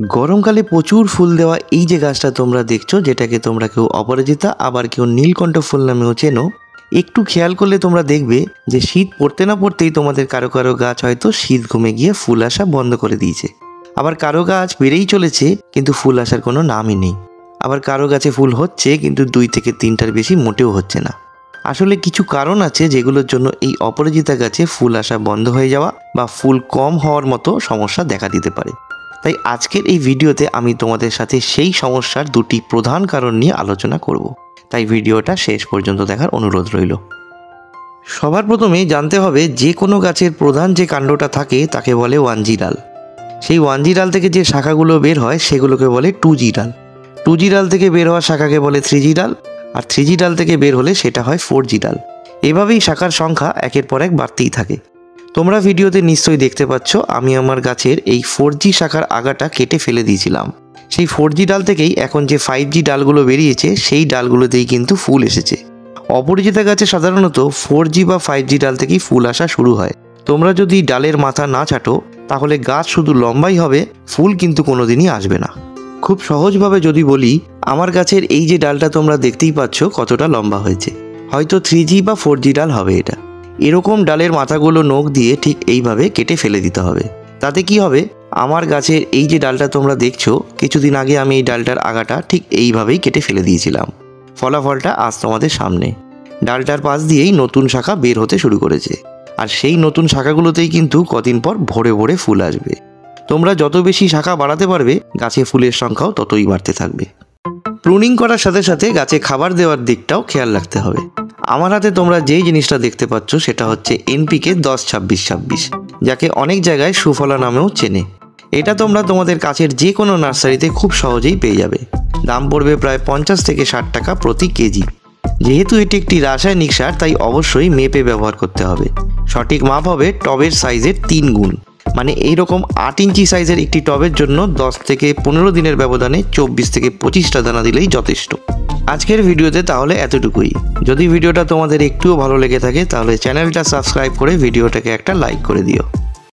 গরমকালে প্রচুর ফুল দেওয়া এই যে গাছটা তোমরা দেখছো, যেটাকে তোমরা কেউ অপরাজিতা আবার কেউ নীলকণ্ঠ ফুল নামেও চেনো, একটু খেয়াল করলে তোমরা দেখবে যে শীত পড়তে না পড়তেই তোমাদের কারো কারো গাছ হয়তো শীত ঘুমে গিয়ে ফুল আসা বন্ধ করে দিয়েছে। আবার কারো গাছ বেড়েই চলেছে কিন্তু ফুল আসার কোনো নামই নেই। আবার কারো গাছে ফুল হচ্ছে কিন্তু 2 থেকে 3টার বেশি মোটেও হচ্ছে না। আসলে কিছু কারণ আছে যেগুলোর জন্য এই অপরাজিতা গাছে ফুল আসা বন্ধ হয়ে যাওয়া বা ফুল কম হওয়ার মতো সমস্যা দেখা দিতে পারে। তাই আজকের এই ভিডিওতে আমি তোমাদের সাথে সেই সমস্যার 2টি প্রধান কারণ নিয়ে আলোচনা করব। তাই ভিডিওটা শেষ পর্যন্ত দেখার অনুরোধ রইল। সবার প্রথমে জানতে হবে যে কোনো গাছের প্রধান যে কাণ্ডটা থাকে তাকে বলে 1G ডাল। সেই 1G ডাল থেকে যে শাখাগুলো বের হয় সেগুলোকে বলে 2G ডাল। 2G ডাল থেকে বের হওয়া শাখাকে বলে 3G ডাল, আর 3G ডাল থেকে বের হলে সেটা হয় 4G ডাল। এভাবেই শাখার সংখ্যা একের পর এক বাড়তেই থাকে। তোমরা ভিডিওতে নিশ্চয়ই দেখতে পাচ্ছ আমি আমার গাছের এই 4G শাখার আগাটা কেটে ফেলে দিয়েছিলাম। সেই 4G ডাল থেকেই এখন যে 5G ডালগুলো বেরিয়েছে সেই ডালগুলোতেই কিন্তু ফুল এসেছে। অপরাজিতা গাছে সাধারণত 4G বা 5G ডাল থেকেই ফুল আসা শুরু হয়। তোমরা যদি ডালের মাথা না ছাটো তাহলে গাছ শুধু লম্বাই হবে, ফুল কিন্তু কোনোদিনই আসবে না। খুব সহজভাবে যদি বলি, আমার গাছের এই যে ডালটা তোমরা দেখতেই পাচ্ছ কতটা লম্বা হয়েছে, হয়তো 3G বা 4G ডাল হবে এটা। এরকম ডালের মাথাগুলো নখ দিয়ে ঠিক এইভাবে কেটে ফেলে দিতে হবে। তাতে কি হবে, আমার গাছের এই যে ডালটা তোমরা দেখছো, কিছুদিন আগে আমি এই ডালটার আগাটা ঠিক এইভাবেই কেটে ফেলে দিয়েছিলাম। ফলাফলটা আজ তোমাদের সামনে। ডালটার পাশ দিয়েই নতুন শাখা বের হতে শুরু করেছে, আর সেই নতুন শাখাগুলোতেই কিন্তু কদিন পর ভরে ভরে ফুল আসবে। তোমরা যত বেশি শাখা বাড়াতে পারবে গাছে ফুলের সংখ্যাও ততই বাড়তে থাকবে। প্রুনিং করার সাথে সাথে গাছে খাবার দেওয়ার দিকটাও খেয়াল রাখতে হবে। আমার হাতে তোমরা যেই জিনিসটা দেখতে পাচ্ছ সেটা হচ্ছে NPK 10-26-26, যাকে অনেক জায়গায় সুফলা নামেও চেনে। এটা তোমরা তোমাদের কাছের যে কোনো নার্সারিতে খুব সহজেই পেয়ে যাবে। দাম পড়বে প্রায় 50 থেকে 60 টাকা প্রতি কেজি। যেহেতু এটি একটি রাসায়নিক সার তাই অবশ্যই মেপে ব্যবহার করতে হবে। সঠিক মাপ হবে টবের সাইজের 3 গুণ। মানে এইরকম 8 ইঞ্চি সাইজের একটি টবের জন্য 10 থেকে 15 দিনের ব্যবধানে 24 থেকে 25টা দানা দিলেই যথেষ্ট। আজকের ভিডিওতে তাহলে এতটুকুই। যদি ভিডিওটা তোমাদের একটুও ভালো লেগে থাকে তাহলে চ্যানেলটা সাবস্ক্রাইব করে ভিডিওটাকে একটা লাইক করে দিও।